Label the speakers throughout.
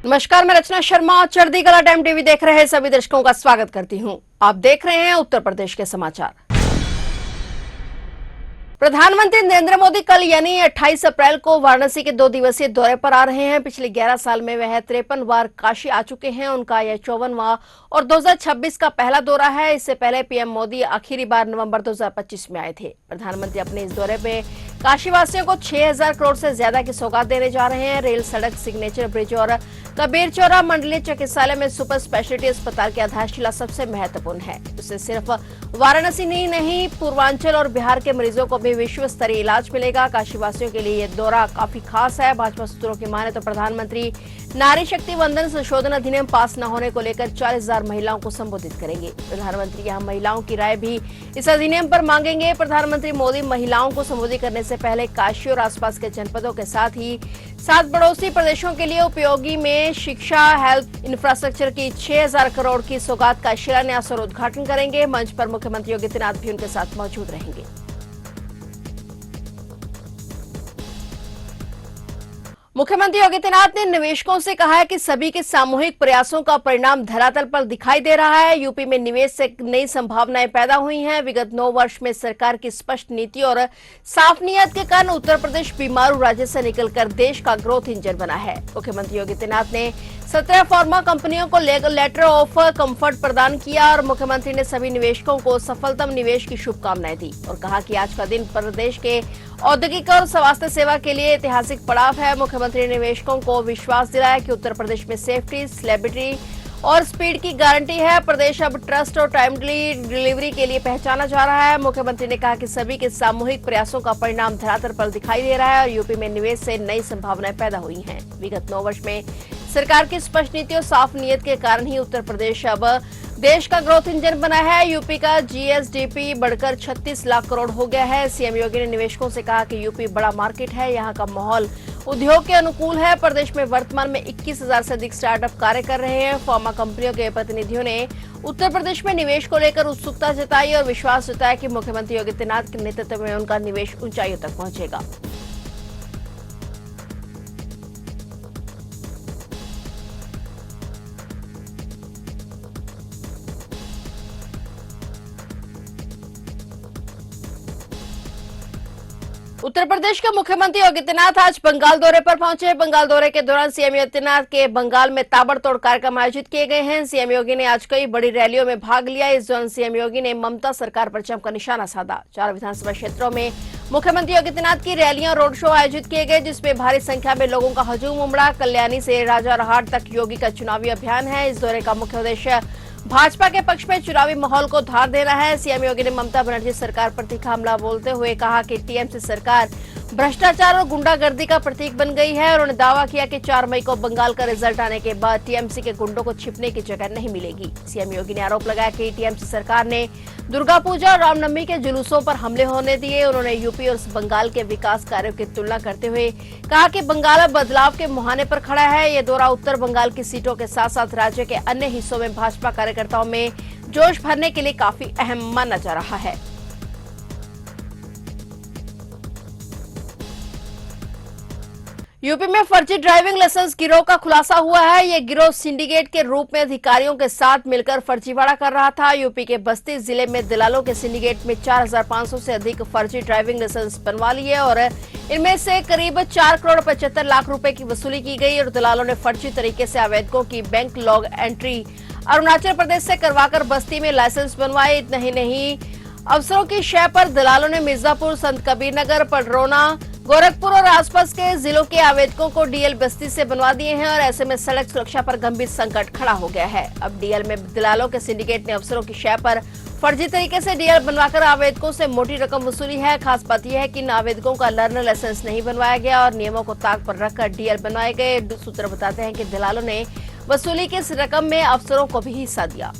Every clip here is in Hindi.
Speaker 1: नमस्कार, मैं रचना शर्मा चढ़ती कला टाइम टीवी देख रहे सभी दर्शकों का स्वागत करती हूं। आप देख रहे हैं उत्तर प्रदेश के समाचार। प्रधानमंत्री नरेंद्र मोदी कल यानी 28 अप्रैल को वाराणसी के 2 दिवसीय दौरे पर आ रहे हैं। पिछले 11 साल में वह 53 बार काशी आ चुके हैं। उनका यह 54वां और 2026 का पहला दौरा है। इससे पहले पीएम मोदी आखिरी बार नवंबर 2025 में आए थे। प्रधानमंत्री अपने इस दौरे में काशीवासियों को 6000 करोड़ से ज्यादा की सौगात देने जा रहे हैं। रेल, सड़क, सिग्नेचर ब्रिज और कबीर चौरा मंडलीय चिकित्सालय में सुपर स्पेशलिटी अस्पताल की आधारशिला सबसे महत्वपूर्ण है। इससे सिर्फ वाराणसी नहीं, पूर्वांचल और बिहार के मरीजों को भी विश्व स्तरीय इलाज मिलेगा। काशीवासियों के लिए यह दौरा काफी खास है। भाजपा सूत्रों की माने तो प्रधानमंत्री नारी शक्ति वंदन संशोधन अधिनियम पास न होने को लेकर 40,000 महिलाओं को संबोधित करेंगे। प्रधानमंत्री यहां महिलाओं की राय भी इस अधिनियम पर मांगेंगे। प्रधानमंत्री मोदी महिलाओं को संबोधित करने से पहले काशी और आसपास के जनपदों के साथ ही 7 पड़ोसी प्रदेशों के लिए उपयोगी में शिक्षा, हेल्थ इंफ्रास्ट्रक्चर की 6000 करोड़ की सौगात का शिलान्यास और उद्घाटन करेंगे। मंच पर मुख्यमंत्री योगी आदित्यनाथ भी उनके साथ मौजूद रहेंगे। मुख्यमंत्री योगी आदित्यनाथ ने निवेशकों से कहा है कि सभी के सामूहिक प्रयासों का परिणाम धरातल पर दिखाई दे रहा है। यूपी में निवेश से नई संभावनाएं पैदा हुई हैं। विगत 9 वर्ष में सरकार की स्पष्ट नीति और साफ नीयत के कारण उत्तर प्रदेश बीमारू राज्य से निकलकर देश का ग्रोथ इंजन बना है। मुख्यमंत्री योगी आदित्यनाथ ने 17 फार्मा कंपनियों को लेटर ऑफ कंफर्ट प्रदान किया और मुख्यमंत्री ने सभी निवेशकों को सफलतम निवेश की शुभकामनाएं दी और कहा कि आज का दिन प्रदेश के औद्योगिक और स्वास्थ्य सेवा के लिए ऐतिहासिक पड़ाव है। मुख्यमंत्री ने निवेशकों को विश्वास दिलाया कि उत्तर प्रदेश में सेफ्टी, स्लेबिलिटी और स्पीड की गारंटी है। प्रदेश अब ट्रस्ट और टाइमली डिलीवरी के लिए पहचाना जा रहा है। मुख्यमंत्री ने कहा कि सभी के सामूहिक प्रयासों का परिणाम धरातल पर दिखाई दे रहा है और यूपी में निवेश से नई संभावनाएं पैदा हुई हैं। विगत 9 वर्ष में सरकार की स्पष्ट नीति और साफ नीयत के कारण ही उत्तर प्रदेश अब देश का ग्रोथ इंजन बना है। यूपी का जीएसडीपी बढ़कर 36 लाख करोड़ हो गया है। सीएम योगी ने निवेशकों से कहा कि यूपी बड़ा मार्केट है, यहाँ का माहौल उद्योग के अनुकूल है। प्रदेश में वर्तमान में 21,000 से अधिक स्टार्टअप कार्य कर रहे हैं। फार्मा कंपनियों के प्रतिनिधियों ने उत्तर प्रदेश में निवेश को लेकर उत्सुकता जताई और विश्वास जताया कि मुख्यमंत्री योगी आदित्यनाथ के नेतृत्व में उनका निवेश ऊंचाइयों तक पहुंचेगा। उत्तर प्रदेश के मुख्यमंत्री योगी आदित्यनाथ आज बंगाल दौरे पर पहुंचे। बंगाल दौरे के दौरान सीएम योगी आदित्यनाथ के बंगाल में ताबड़तोड़ कार्यक्रम आयोजित किए गए हैं। सीएम योगी ने आज कई बड़ी रैलियों में भाग लिया। इस दौरान सीएम योगी ने ममता सरकार पर जमकर निशाना साधा। 4 विधानसभा क्षेत्रों में मुख्यमंत्री योगी आदित्यनाथ की रैलियां और रोड शो आयोजित किए गए, जिसमें भारी संख्या में लोगों का हजूम उमड़ा। कल्याणी से राजारहाट तक योगी का चुनावी अभियान है। इस दौरे का मुख्य उद्देश्य भाजपा के पक्ष में चुनावी माहौल को धार देना है। सीएम योगी ने ममता बनर्जी सरकार पर तीखा हमला बोलते हुए कहा कि टीएमसी सरकार भ्रष्टाचार और गुंडागर्दी का प्रतीक बन गई है। उन्होंने दावा किया कि 4 मई को बंगाल का रिजल्ट आने के बाद टीएमसी के गुंडों को छिपने की जगह नहीं मिलेगी। सीएम योगी ने आरोप लगाया कि टीएमसी सरकार ने दुर्गा पूजा और रामनवमी के जुलूसों पर हमले होने दिए। उन्होंने यूपी और बंगाल के विकास कार्यों की तुलना करते हुए कहा कि बंगाल अब बदलाव के मुहाने पर खड़ा है। ये दौरा उत्तर बंगाल की सीटों के साथ साथ राज्य के अन्य हिस्सों में भाजपा कार्यकर्ताओं में जोश भरने के लिए काफी अहम माना जा रहा है। यूपी में फर्जी ड्राइविंग लाइसेंस गिरोह का खुलासा हुआ है। यह गिरोह सिंडिकेट के रूप में अधिकारियों के साथ मिलकर फर्जीवाड़ा कर रहा था। यूपी के बस्ती जिले में दलालों के सिंडिकेट में 4500 से अधिक फर्जी ड्राइविंग लाइसेंस बनवा लिए और इनमें से करीब 4 करोड़ 75 लाख रुपए की वसूली की गई और दलालों ने फर्जी तरीके से आवेदकों की bank log entry Arunachal Pradesh से करवाकर बस्ती में लाइसेंस बनवाए। इतना ही नहीं, अफसरों की शय पर दलालों ने मिर्जापुर, संत कबीरनगर, पडरौना, गोरखपुर और आसपास के जिलों के आवेदकों को डीएल बस्ती से बनवा दिए हैं और ऐसे में सड़क सुरक्षा पर गंभीर संकट खड़ा हो गया है। अब डीएल में दलालों के सिंडिकेट ने अफसरों की शय पर फर्जी तरीके से डीएल बनवाकर आवेदकों से मोटी रकम वसूली है। खास बात यह है कि इन आवेदकों का लर्नर लाइसेंस नहीं बनवाया गया और नियमों को ताक पर रखकर डीएल बनवाए गए। सूत्र बताते हैं कि दलालों ने वसूली की इस रकम में अफसरों को भी हिस्सा दिया।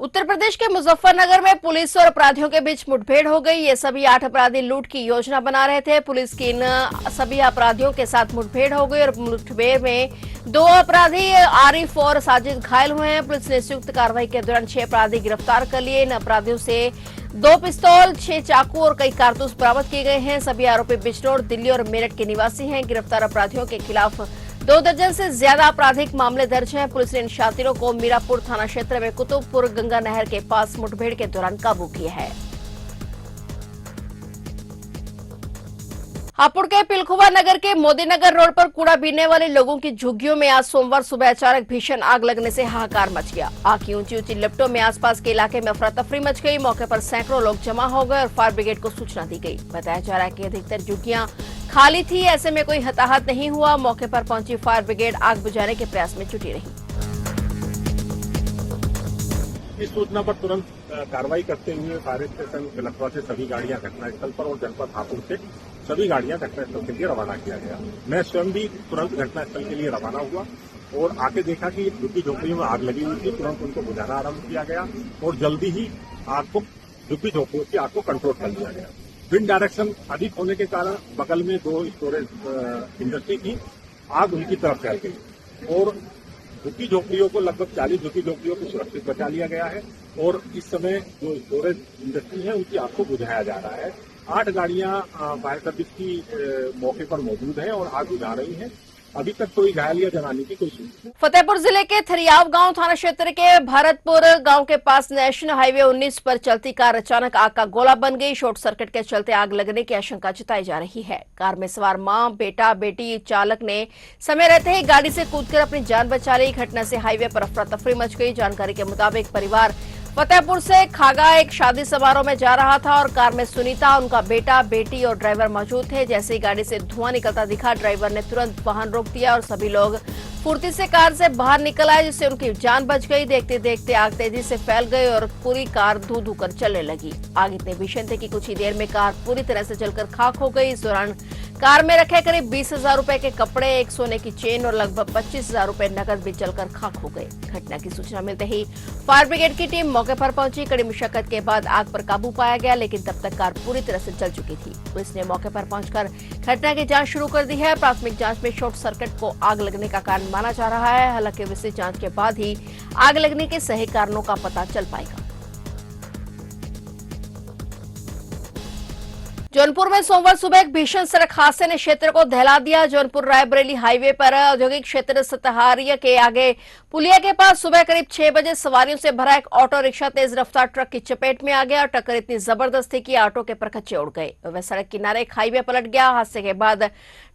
Speaker 1: उत्तर प्रदेश के मुजफ्फरनगर में पुलिस और अपराधियों के बीच मुठभेड़ हो गई। ये सभी 8 अपराधी लूट की योजना बना रहे थे। पुलिस की इन सभी अपराधियों के साथ मुठभेड़ हो गई और मुठभेड़ में 2 अपराधी आरिफ और साजिद घायल हुए हैं। पुलिस ने संयुक्त कार्रवाई के दौरान 6 अपराधी गिरफ्तार कर लिए। इन अपराधियों से 2 पिस्तौल, 6 चाकू और कई कारतूस बरामद किए गए हैं। सभी आरोपी बिजनौर, दिल्ली और मेरठ के निवासी हैं। गिरफ्तार अपराधियों के खिलाफ 2 दर्जन से ज्यादा आपराधिक मामले दर्ज हैं। पुलिस ने इन शातिरों को मीरापुर थाना क्षेत्र में कुतुबपुर गंगा नहर के पास मुठभेड़ के दौरान काबू किया है। हापुड़ के पिलखुवा नगर के मोदीनगर रोड पर कूड़ा बीनने वाले लोगों की झुग्गियों में आज सोमवार सुबह अचानक भीषण आग लगने से हाहाकार मच गया। आग की ऊंची ऊंची लपटों में आसपास के इलाके में अफरा तफरी मच गई। मौके पर सैकड़ों लोग जमा हो गए और फायर ब्रिगेड को सूचना दी गई। बताया जा रहा है कि अधिकतर झुग्गियां खाली थी, ऐसे में कोई हताहत नहीं हुआ। मौके पर पहुंची फायर ब्रिगेड आग बुझाने के प्रयास में जुटी रही।
Speaker 2: इस सूचना पर तुरंत कार्रवाई करते हुए फायर स्टेशन बिलखवा से सभी गाड़ियां घटनास्थल पर और जनपद हापुड़ से सभी गाड़ियां घटनास्थल के लिए रवाना किया गया। मैं स्वयं भी तुरंत घटनास्थल के लिए रवाना हुआ और आके देखा कि झुग्गी झोपड़ियों में आग लगी हुई थी। तुरंत उनको बुझाना आरंभ किया गया और जल्दी ही आग को झुग्गी झोपड़ियों की आग को कंट्रोल कर लिया गया। विंड डायरेक्शन अधिक होने के कारण बगल में 2 स्टोरेज इंडस्ट्री थी, आग उनकी तरफ फैल गई और झुग्गी झोपड़ियों को लगभग 40 झुग्गी झोपड़ियों को सुरक्षित बचा लिया गया है और इस समय जो स्टोरेज इंडस्ट्री है उनकी आग को बुझाया जा रहा है। 8 गाड़ियां फायर सर्विस की मौके पर मौजूद हैं और आग बुझा रही हैं। अभी तक कोई घायल या जलाने की कोई सूचना नहीं।
Speaker 1: फतेहपुर जिले के थरियाव गांव थाना क्षेत्र के भरतपुर गांव के पास नेशनल हाईवे 19 पर चलती कार अचानक आग का गोला बन गई। शॉर्ट सर्किट के चलते आग लगने की आशंका जताई जा रही है। कार में सवार मां, बेटा, बेटी, चालक ने समय रहते ही गाड़ी से कूदकर अपनी जान बचा ली। घटना से हाईवे पर अफरा तफरी मच गई। जानकारी के मुताबिक परिवार फतेहपुर से खागा एक शादी समारोह में जा रहा था और कार में सुनीता, उनका बेटा, बेटी और ड्राइवर मौजूद थे। जैसे ही गाड़ी से धुआं निकलता दिखा, ड्राइवर ने तुरंत वाहन रोक दिया और सभी लोग फुर्ती से कार से बाहर निकल आए, जिससे उनकी जान बच गई। देखते देखते आग तेजी से फैल गई और पूरी कार धू धू कर चलने लगी। आग इतनी भीषण थी कि कुछ ही देर में कार पूरी तरह से जलकर खाक हो गई। इस दौरान कार में रखे करीब 20,000 रुपए के कपड़े, एक सोने की चेन और लगभग 25,000 रुपए नकद भी जलकर खाक हो गए। घटना की सूचना मिलते ही फायर ब्रिगेड की टीम मौके पर पहुंची। कड़ी मुशक्कत के बाद आग पर काबू पाया गया, लेकिन तब तक कार पूरी तरह से जल चुकी थी। पुलिस ने मौके पर पहुंचकर घटना की जांच शुरू कर दी है। प्राथमिक जांच में शॉर्ट सर्किट को आग लगने का कारण माना जा रहा है। हालांकि विस्तृत जांच के बाद ही आग लगने के सही कारणों का पता चल पाएगा। जौनपुर में सोमवार सुबह एक भीषण सड़क हादसे ने क्षेत्र को दहला दिया। जौनपुर रायबरेली हाईवे पर औद्योगिक क्षेत्र सतहारिया के आगे पुलिया के पास सुबह करीब 6 बजे सवारियों से भरा एक ऑटो रिक्शा तेज रफ्तार ट्रक की चपेट में आ गया। टक्कर इतनी जबरदस्त थी कि ऑटो के परखच्चे उड़ गए। वह सड़क किनारे एक हाईवे पलट गया। हादसे के बाद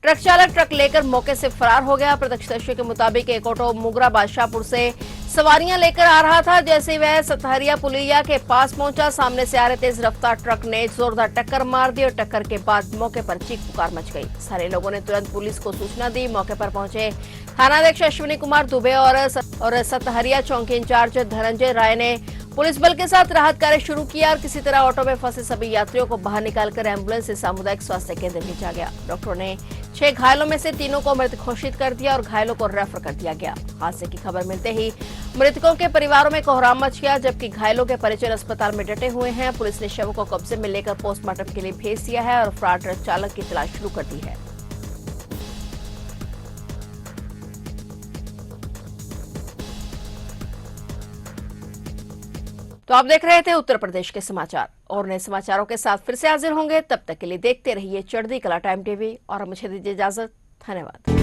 Speaker 1: ट्रक चालक ट्रक लेकर मौके से फरार हो गया। प्रत्यक्षदर्शियों के मुताबिक एक ऑटो मुगरा बादशाहपुर से सवारियां लेकर आ रहा था। जैसे वह सतहरिया पुलिया के पास पहुंचा, सामने से आ रहे तेज रफ्तार ट्रक ने जोरदार टक्कर मार दी और टक्कर के बाद मौके पर चीख पुकार मच गई। सारे लोगों ने तुरंत पुलिस को सूचना दी। मौके पर पहुंचे थानाध्यक्ष अश्विनी कुमार दुबे और सतहरिया चौकी इंचार्ज धनंजय राय ने पुलिस बल के साथ राहत कार्य शुरू किया और किसी तरह ऑटो में फंसे सभी यात्रियों को बाहर निकालकर एम्बुलेंस से सामुदायिक स्वास्थ्य केंद्र भेजा गया। डॉक्टरों ने 6 घायलों में से 3 को मृत घोषित कर दिया और घायलों को रेफर कर दिया गया। हादसे की खबर मिलते ही मृतकों के परिवारों में कोहराम मच गया, जबकि घायलों के परिजन अस्पताल में डटे हुए हैं। पुलिस ने शवों को कब्जे में लेकर पोस्टमार्टम के लिए भेज दिया है और फरार ट्रक चालक की तलाश शुरू कर दी है। तो आप देख रहे थे उत्तर प्रदेश के समाचार और नए समाचारों के साथ फिर से हाजिर होंगे। तब तक के लिए देखते रहिए चढ़ती कला टाइम टीवी और मुझे दीजिए इजाजत। धन्यवाद।